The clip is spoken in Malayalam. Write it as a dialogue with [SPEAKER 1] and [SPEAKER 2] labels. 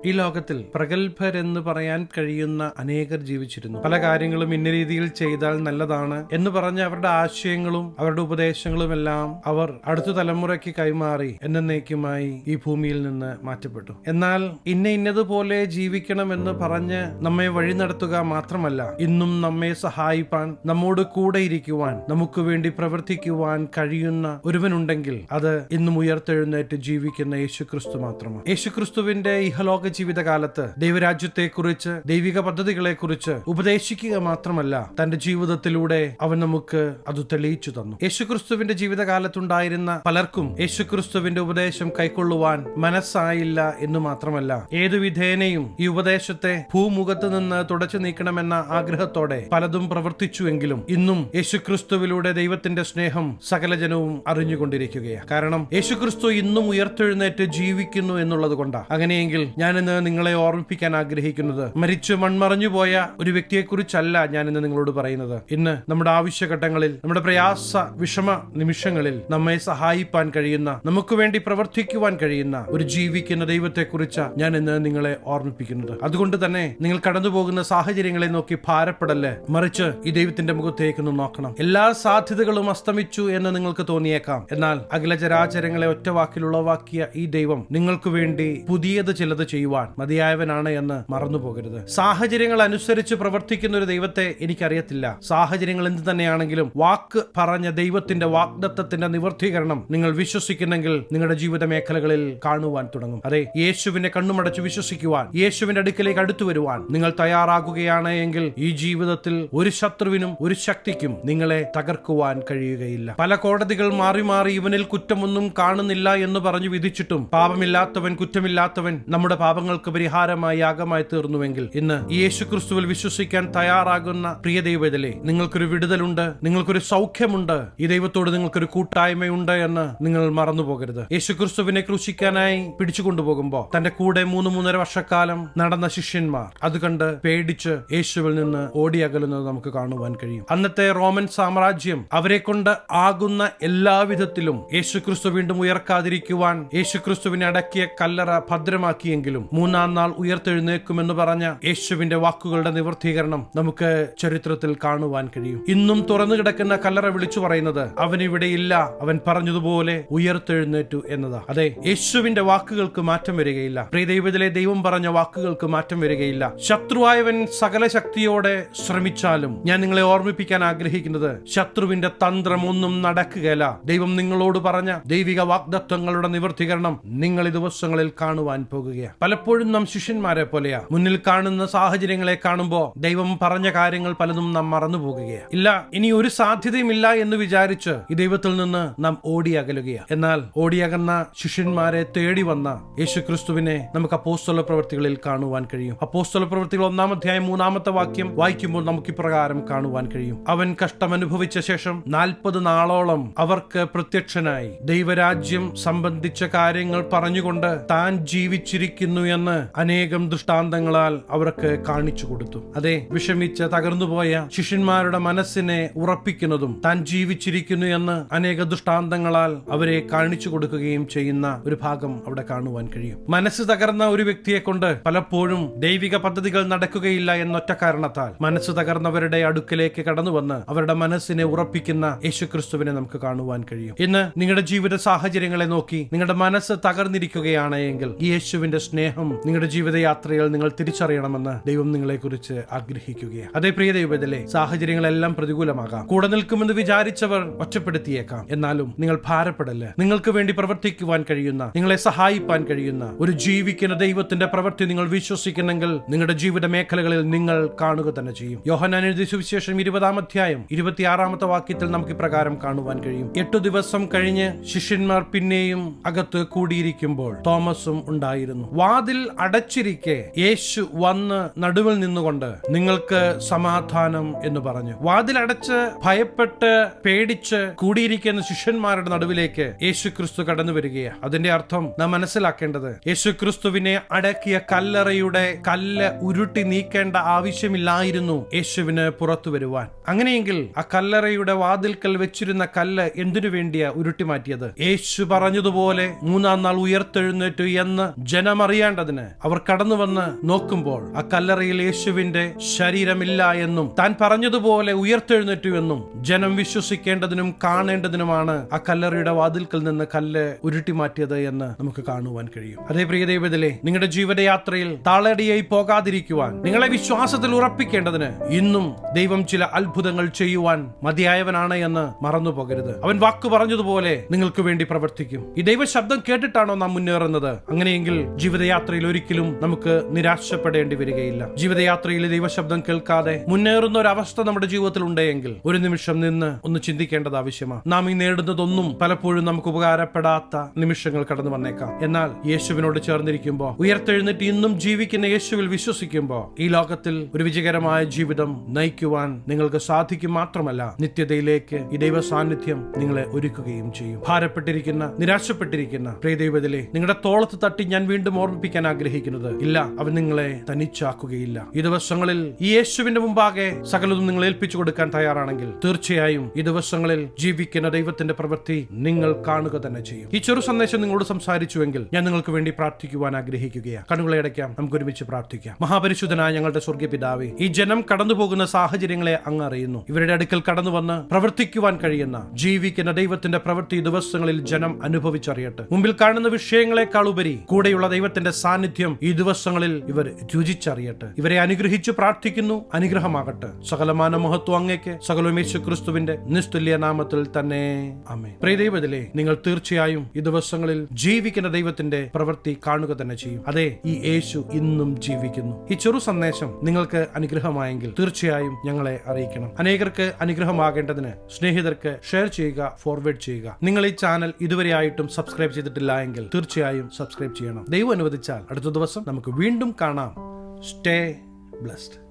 [SPEAKER 1] ഈ ലോകത്തിൽ പ്രഗത്ഭരെന്ന് പറയാൻ കഴിയുന്ന അനേകർ ജീവിച്ചിരുന്നു. പല കാര്യങ്ങളും ഇന്ന രീതിയിൽ ചെയ്താൽ നല്ലതാണ് എന്ന് പറഞ്ഞ് അവരുടെ ആശയങ്ങളും അവരുടെ ഉപദേശങ്ങളും എല്ലാം അവർ അടുത്ത തലമുറയ്ക്ക് കൈമാറി എന്നേക്കുമായി ഈ ഭൂമിയിൽ നിന്ന് മാറ്റപ്പെട്ടു. എന്നാൽ ഇന്നതുപോലെ ജീവിക്കണമെന്ന് പറഞ്ഞ് നമ്മെ വഴി നടത്തുക മാത്രമല്ല, ഇന്നും നമ്മെ സഹായിപ്പാൻ, നമ്മോട് കൂടെ ഇരിക്കുവാൻ, നമുക്ക് വേണ്ടി പ്രവർത്തിക്കുവാൻ കഴിയുന്ന ഒരുവനുണ്ടെങ്കിൽ അത് ഇന്നും ഉയർത്തെഴുന്നേറ്റ് ജീവിക്കുന്ന യേശുക്രിസ്തു മാത്രമാണ്. യേശുക്രിസ്തുവിന്റെ ഇഹലോക ജീവിതകാലത്ത് ദൈവരാജ്യത്തെക്കുറിച്ച്, ദൈവിക പദ്ധതികളെക്കുറിച്ച് ഉപദേശിക്കുക മാത്രമല്ല, തന്റെ ജീവിതത്തിലൂടെ അവൻ നമുക്ക് അത് തെളിയിച്ചു തന്നു. യേശുക്രിസ്തുവിന്റെ ജീവിതകാലത്തുണ്ടായിരുന്ന പലർക്കും യേശുക്രിസ്തുവിന്റെ ഉപദേശം കൈക്കൊള്ളുവാൻ മനസ്സായില്ല എന്ന് മാത്രമല്ല, ഏതു വിധേനയും ഈ ഉപദേശത്തെ ഭൂമുഖത്ത് നിന്ന് തുടച്ചു നീക്കണമെന്ന ആഗ്രഹത്തോടെ പലതും പ്രവർത്തിച്ചുവെങ്കിലും ഇന്നും യേശുക്രിസ്തുവിലൂടെ ദൈവത്തിന്റെ സ്നേഹം സകല ജനവും അറിഞ്ഞുകൊണ്ടിരിക്കുകയാണ്. കാരണം യേശുക്രിസ്തു ഇന്നും ഉയർത്തെഴുന്നേറ്റ് ജീവിക്കുന്നു എന്നുള്ളത് കൊണ്ടാണ്. അങ്ങനെയെങ്കിൽ ഞാനിന്ന് നിങ്ങളെ ഓർമ്മിപ്പിക്കാൻ ആഗ്രഹിക്കുന്നത് മരിച്ചു മൺമറഞ്ഞു പോയ ഒരു വ്യക്തിയെക്കുറിച്ചല്ല ഞാനിന്ന് നിങ്ങളോട് പറയുന്നത്. ഇന്ന് നമ്മുടെ ആവശ്യഘട്ടങ്ങളിൽ, നമ്മുടെ പ്രയാസ വിഷമ നിമിഷങ്ങളിൽ നമ്മെ സഹായിപ്പാൻ കഴിയുന്ന, നമുക്ക് വേണ്ടി പ്രവർത്തിക്കുവാൻ കഴിയുന്ന ഒരു ജീവിക്കുന്ന ദൈവത്തെക്കുറിച്ച് ഞാൻ ഇന്ന് നിങ്ങളെ ഓർമ്മിപ്പിക്കുന്നത്. അതുകൊണ്ട് തന്നെ നിങ്ങൾ കടന്നുപോകുന്ന സാഹചര്യങ്ങളെ നോക്കി ഭാരപ്പെടല്ലേ, മറിച്ച് ഈ ദൈവത്തിന്റെ മുഖത്തേക്ക് നോക്കണം. എല്ലാ സാധ്യതകളും അസ്തമിച്ചു എന്ന് നിങ്ങൾക്ക് തോന്നിയേക്കാം. എന്നാൽ അഖില ചരാചരങ്ങളെ ഒറ്റ വാക്കിൽ ഉളവാക്കിയ ഈ ദൈവം നിങ്ങൾക്ക് വേണ്ടി പുതിയത് ചിലത് ചെയ്യുവാൻ മതിയായവനാണ് എന്ന് മറന്നു പോകരുത്. സാഹചര്യങ്ങൾ അനുസരിച്ച് പ്രവർത്തിക്കുന്ന ഒരു ദൈവത്തെ എനിക്കറിയത്തില്ല. സാഹചര്യങ്ങൾ എന്ത് തന്നെയാണെങ്കിലും വാക്ക് പറഞ്ഞ ദൈവത്തിന്റെ വാഗ്ദത്തത്തിന്റെ നിവർത്തീകരണം നിങ്ങൾ വിശ്വസിക്കുന്നെങ്കിൽ നിങ്ങളുടെ ജീവിത മേഖലകളിൽ കാണുവാൻ തുടങ്ങും. അതെ, യേശുവിനെ കണ്ണുമടച്ച് വിശ്വസിക്കുവാൻ, യേശുവിന്റെ അടുക്കിലേക്ക് അടുത്തു വരുവാൻ നിങ്ങൾ തയ്യാറാകുകയാണ് എങ്കിൽ ഈ ജീവിതത്തിൽ ഒരു ശത്രുവിനും ഒരു ശക്തിക്കും നിങ്ങളെ തകർക്കുവാൻ കഴിയുകയില്ല. പല കോടതികൾ മാറി മാറി ഇവനിൽ കുറ്റമൊന്നും കാണുന്നില്ല എന്ന് പറഞ്ഞു വിധിച്ചിട്ടും പാപമില്ലാത്തവൻ, കുറ്റമില്ലാത്തവൻ നമ്മുടെ പാപങ്ങൾക്ക് പരിഹാരമായി യാഗമായി തീർന്നുവെങ്കിൽ ഇന്ന് യേശുക്രിസ്തുവിൽ വിശ്വസിക്കാൻ തയ്യാറാകുന്ന പ്രിയ ദൈവത്തിലെ നിങ്ങൾക്കൊരു വിടുതലുണ്ട്, നിങ്ങൾക്കൊരു സൗഖ്യമുണ്ട്, ഈ ദൈവത്തോട് നിങ്ങൾക്കൊരു കൂട്ടായ്മയുണ്ട് എന്ന് നിങ്ങൾ മറന്നു പോകരുത്. യേശുക്രിസ്തുവിനെ ക്രൂശിക്കാനായി പിടിച്ചുകൊണ്ടുപോകുമ്പോ തന്റെ കൂടെ 3.5 വർഷക്കാലം നടന്ന ശിഷ്യന്മാർ അത് കണ്ട് പേടിച്ച് യേശുവിൽ നിന്ന് ഓടിയകലുന്നത് നമുക്ക് കാണുവാൻ കഴിയും. അന്നത്തെ റോമൻ സാമ്രാജ്യം അവരെ കൊണ്ട് ആകുന്ന എല്ലാവിധത്തിലും യേശുക്രിസ്തു വീണ്ടും ഉയർക്കാതിരിക്കുവാൻ യേശുക്രിസ്തുവിനെ അടക്കിയ കല്ലറ ഭദ്രമാക്കിയെങ്കിലും 3-ാം നാൾ ഉയർത്തെഴുന്നേക്കുമെന്ന് പറഞ്ഞ യേശുവിന്റെ വാക്കുകളുടെ നിവർത്തീകരണം നമുക്ക് ചരിത്രത്തിൽ കാണുവാൻ കഴിയും. ഇന്നും തുറന്നു കിടക്കുന്ന കല്ലറ വിളിച്ചു പറയുന്നത് അവൻ ഇവിടെയില്ല, അവൻ പറഞ്ഞതുപോലെ ഉയർത്തെഴുന്നേറ്റു എന്നതാ. അതെ, യേശുവിന്റെ വാക്കുകൾക്ക് മാറ്റം വരികയില്ല. പ്രിയ ദൈവത്തിലെ ദൈവം പറഞ്ഞ വാക്കുകൾക്ക് മാറ്റം വരികയില്ല. ശത്രുവായവൻ സകല ശക്തിയോടെ ശ്രമിച്ചാലും ഞാൻ നിങ്ങളെ ഓർമ്മിപ്പിക്കാൻ ആഗ്രഹിക്കുന്നത് ശത്രുവിന്റെ തന്ത്രം ഒന്നും നടക്കുകയില്ല. ദൈവം നിങ്ങളോട് പറഞ്ഞ ദൈവിക വാഗ്ദത്തങ്ങളുടെ നിവർത്തീകരണം നിങ്ങൾ ഈ ദിവസങ്ങളിൽ കാണുവാൻ പോകുകയാണ്. പലപ്പോഴും നാം ശിഷ്യന്മാരെ പോലെയാ. മുന്നിൽ കാണുന്ന സാഹചര്യങ്ങളെ കാണുമ്പോൾ ദൈവം പറഞ്ഞ കാര്യങ്ങൾ പലതും നാം മറന്നു പോകുകയാണ്. ഇല്ല, ഇനി ഒരു സാധ്യതയും ഇല്ല എന്ന് വിചാരിച്ച് ഈ ദൈവത്തിൽ നിന്ന് നാം ഓടിയകലുകയാണ്. എന്നാൽ ഓടിയകന്ന ശിഷ്യന്മാരെ തേടി വന്ന യേശുക്രിസ്തുവിനെ നമുക്ക് അപ്പോസ്തല പ്രവൃത്തികളിൽ കാണുവാൻ കഴിയും. അപ്പോസ്തല പ്രവൃത്തികൾ 1-ാം അധ്യായം 3-ാമത്തെ വാക്യം വായിക്കുമ്പോൾ നമുക്ക് ഇപ്രകാരം കാണുവാൻ കഴിയും. അവൻ കഷ്ടമനുഭവിച്ച ശേഷം 40 നാളോളം അവർക്ക് പ്രത്യക്ഷനായി ദൈവരാജ്യം സംബന്ധിച്ച കാര്യങ്ങൾ പറഞ്ഞുകൊണ്ട് താൻ ജീവിച്ചിരിക്കുന്നു എന്ന് അനേകം ദൃഷ്ടാന്തങ്ങളാൽ അവർക്ക് കാണിച്ചു കൊടുത്തു. അതെ, വിഷമിച്ച് തകർന്നുപോയ ശിഷ്യന്മാരുടെ മനസ്സിനെ ഉറപ്പിക്കുന്നതും താൻ ജീവിച്ചിരിക്കുന്നു എന്ന് അനേക ദൃഷ്ടാന്തങ്ങളാൽ അവരെ കാണിച്ചു കൊടുക്കുകയും ചെയ്യുന്ന ഒരു ഭാഗം അവിടെ കാണുവാൻ കഴിയും. മനസ്സ് തകർന്ന ഒരു വ്യക്തിയെ കൊണ്ട് പലപ്പോഴും ദൈവിക പദ്ധതികൾ നടക്കുകയില്ല എന്നൊറ്റ കാരണത്താൽ മനസ്സ് തകർന്നവരുടെ അടുക്കലേക്ക് കടന്നു വന്ന് അവരുടെ മനസ്സിനെ ഉറപ്പിക്കുന്ന യേശുക്രിസ്തുവിനെ നമുക്ക് കാണുവാൻ കഴിയും. ഇന്ന് നിങ്ങളുടെ ജീവിത സാഹചര്യങ്ങളെ നോക്കി നിങ്ങളുടെ മനസ്സ് തകർന്നിരിക്കുകയാണ് എങ്കിൽ യേശുവിന്റെ സ്നേഹം നിങ്ങളുടെ ജീവിതയാത്രയിൽ നിങ്ങൾ തിരിച്ചറിയണമെന്ന് ദൈവം നിങ്ങളെ കുറിച്ച് ആഗ്രഹിക്കുകയാണ്. അതേ പ്രിയ ദൈവത്തിലെ സാഹചര്യങ്ങളെല്ലാം പ്രതികൂലമാകാം. കൂടെ നിൽക്കുമെന്ന് വിചാരിച്ചവർ ഒറ്റപ്പെടുത്തിയേക്കാം. എന്നാലും നിങ്ങൾ ഭാരപ്പെടല്ല. നിങ്ങൾക്ക് വേണ്ടി പ്രവർത്തിക്കുവാൻ കഴിയുന്ന, നിങ്ങളെ സഹായിപ്പാൻ കഴിയുന്ന ഒരു ജീവിക്കുന്ന ദൈവത്തിന്റെ പ്രവൃത്തി നിങ്ങൾ വിശ്വസിക്കുന്നെങ്കിൽ നിങ്ങളുടെ ജീവിത മേഖലകളിൽ നിങ്ങൾ കാണുക തന്നെ ചെയ്യും. യോഹന്നാൻ എഴുതിയ സുവിശേഷം 20-ാം അധ്യായം 26-ാമത്തെ വാക്യത്തിൽ നമുക്ക് ഇപ്രകാരം കാണുവാൻ കഴിയും. 8 ദിവസം കഴിഞ്ഞ് ശിഷ്യന്മാർ പിന്നെയും അകത്ത് കൂടിയിരിക്കുമ്പോൾ തോമസും ഉണ്ടായിരുന്നു. വാതിൽ അടച്ചിരിക്കെ യേശു വന്ന് നടുവിൽ നിന്നുകൊണ്ട് നിങ്ങൾക്ക് സമാധാനം എന്ന് പറഞ്ഞു. വാതിൽ അടച്ച് ഭയപ്പെട്ട് പേടിച്ച് കൂടിയിരിക്കുന്ന ശിഷ്യന്മാരുടെ നടുവിലേക്ക് യേശു ക്രിസ്തു കടന്നു വരികയാണ്. അതിന്റെ അർത്ഥം നാം മനസ്സിലാക്കേണ്ടത് യേശു ക്രിസ്തുവിനെ അടക്കിയ കല്ലറയുടെ കല്ല് ഉരുട്ടി നീക്കേണ്ട ആവശ്യമില്ലായിരുന്നു യേശുവിന് പുറത്തു വരുവാൻ. അങ്ങനെയെങ്കിൽ ആ കല്ലറയുടെ വാതിൽക്കൽ വെച്ചിരുന്ന കല്ല് എന്തിനു വേണ്ടിയാ ഉരുട്ടി മാറ്റിയത്? യേശു പറഞ്ഞതുപോലെ 3-ാം നാൾ ഉയർത്തെഴുന്നേറ്റു എന്ന് ജനമറിയാൻ അറിയേണ്ടതിന് അവർ കടന്നു വന്ന് നോക്കുമ്പോൾ ആ കല്ലറയിൽ യേശുവിന്റെ ശരീരമില്ല എന്നും താൻ പറഞ്ഞതുപോലെ ഉയർത്തെഴുന്നേറ്റു എന്നും ജനം വിശ്വസിക്കേണ്ടതിനും കാണേണ്ടതിനുമാണ് ആ കല്ലറയുടെ വാതിൽക്കൽ നിന്ന് കല്ല് ഉരുട്ടി മാറ്റിയത് എന്ന് നമുക്ക് കാണുവാൻ കഴിയും. അതേ പ്രിയ ദൈവത്തിലെ, നിങ്ങളുടെ ജീവിതയാത്രയിൽ താളടിയായി പോകാതിരിക്കുവാൻ, നിങ്ങളെ വിശ്വാസത്തിൽ ഉറപ്പിക്കേണ്ടതിന് ഇന്നും ദൈവം ചില അത്ഭുതങ്ങൾ ചെയ്യുവാൻ മതിയായവനാണ് എന്ന് മറന്നു പോകരുത്. അവൻ വാക്ക് പറഞ്ഞതുപോലെ നിങ്ങൾക്ക് വേണ്ടി പ്രവർത്തിക്കും. ഈ ദൈവ ശബ്ദം കേട്ടിട്ടാണോ നാം മുന്നേറുന്നത്? അങ്ങനെയെങ്കിൽ ജീവിതയാത്രയിൽ ഒരിക്കലും നമുക്ക് നിരാശപ്പെടേണ്ടി വരികയില്ല. ജീവിതയാത്രയിൽ ദൈവശബ്ദം കേൾക്കാതെ മുന്നേറുന്ന ഒരു അവസ്ഥ നമ്മുടെ ജീവിതത്തിൽ ഉണ്ടെങ്കിൽ ഒരു നിമിഷം നിന്ന് ഒന്ന് ചിന്തിക്കേണ്ടത് ആവശ്യമാണ്. നാം ഈ നേടുന്നതൊന്നും പലപ്പോഴും നമുക്ക് ഉപകാരപ്പെടാത്ത നിമിഷങ്ങൾ കടന്നു വന്നേക്കാം. എന്നാൽ യേശുവിനോട് ചേർന്നിരിക്കുമ്പോൾ, ഉയർത്തെഴുന്നേറ്റ് ഇന്നും ജീവിക്കുന്ന യേശുവിൽ വിശ്വസിക്കുമ്പോൾ ഈ ലോകത്തിൽ ഒരു വിജയകരമായ ജീവിതം നയിക്കുവാൻ നിങ്ങൾക്ക് സാധിക്കും. മാത്രമല്ല, നിത്യതയിലേക്ക് ഈ ദൈവ സാന്നിധ്യം നിങ്ങളെ ഒരുക്കുകയും ചെയ്യും. ഭാരപ്പെട്ടിരിക്കുന്ന, നിരാശപ്പെട്ടിരിക്കുന്ന പ്രിയ ദൈവത്തിലെ, നിങ്ങളുടെ തോളത്ത് തട്ടി ഞാൻ വീണ്ടും ഓർമ്മിപ്പിക്കാൻ ആഗ്രഹിക്കുന്നത്, ഇല്ല, അവൻ നിങ്ങളെ തനിച്ചാക്കുകയില്ല. ഈ ദിവസങ്ങളിൽ ഈ യേശുവിന്റെ മുമ്പാകെ സകലതും നിങ്ങൾ ഏൽപ്പിച്ചു കൊടുക്കാൻ തയ്യാറാണെങ്കിൽ തീർച്ചയായും ഈ ദിവസങ്ങളിൽ ജീവിക്കുന്ന ദൈവത്തിന്റെ പ്രവൃത്തി നിങ്ങൾ കാണുക തന്നെ ചെയ്യും. ഈ ചെറു സന്ദേശം നിങ്ങളോട് സംസാരിച്ചുവെങ്കിൽ ഞാൻ നിങ്ങൾക്ക് വേണ്ടി പ്രാർത്ഥിക്കുവാൻ ആഗ്രഹിക്കുകയാണ്. കണ്ണുകളെ അടയ്ക്കാം, നമുക്ക് ഒരുമിച്ച് പ്രാർത്ഥിക്കാം. മഹാപരിശുദ്ധനായ ഞങ്ങളുടെ സ്വർഗ്ഗീയ പിതാവേ, ഈ ജനം കടന്നു പോകുന്ന സാഹചര്യങ്ങളെ അങ്ങ് അറിയുന്നു. ഇവരുടെ അടുക്കൽ കടന്നു വന്ന് പ്രവർത്തിക്കുവാൻ കഴിയുന്ന ജീവിക്കുന്ന ദൈവത്തിന്റെ പ്രവൃത്തി ദിവസങ്ങളിൽ ജനം അനുഭവിച്ചറിയട്ടെ. മുമ്പിൽ കാണുന്ന വിഷയങ്ങളെക്കാൾ ഉപരി കൂടെയുള്ള ദൈവത്തിന്റെ സാന്നിധ്യം ഈ ദിവസങ്ങളിൽ ഇവർ രുചിച്ചറിയട്ടെ. ഇവരെ അനുഗ്രഹിച്ചു പ്രാർത്ഥിക്കുന്നു. അനുഗ്രഹമാകട്ടെ. സകലമാന മഹത്വം അങ്ങേക്ക്. സകലവും യേശു ക്രിസ്തുവിന്റെ നിസ്തുല്യ നാമത്തിൽ തന്നെ. ആമേൻ. പ്രിയ ദൈവത്തിലെ, നിങ്ങൾ തീർച്ചയായും ഈ ദിവസങ്ങളിൽ ജീവിക്കുന്ന ദൈവത്തിന്റെ പ്രവൃത്തി കാണുക തന്നെ ചെയ്യും. അതെ, ഈ യേശു ഇന്നും ജീവിക്കുന്നു. ഈ ചെറു സന്ദേശം നിങ്ങൾക്ക് അനുഗ്രഹമായെങ്കിൽ തീർച്ചയായും ഞങ്ങളെ അറിയിക്കണം. അനേകർക്ക് അനുഗ്രഹമാകേണ്ടതിന് സ്നേഹിതർക്ക് ഷെയർ ചെയ്യുക, ഫോർവേഡ് ചെയ്യുക. നിങ്ങൾ ഈ ചാനൽ ഇതുവരെയായിട്ടും സബ്സ്ക്രൈബ് ചെയ്തിട്ടില്ല എങ്കിൽ തീർച്ചയായും സബ്സ്ക്രൈബ് ചെയ്യണം. ദൈവം അനുവദിച്ചാൽ അടുത്ത ദിവസം നമുക്ക് വീണ്ടും കാണാം. Stay blessed.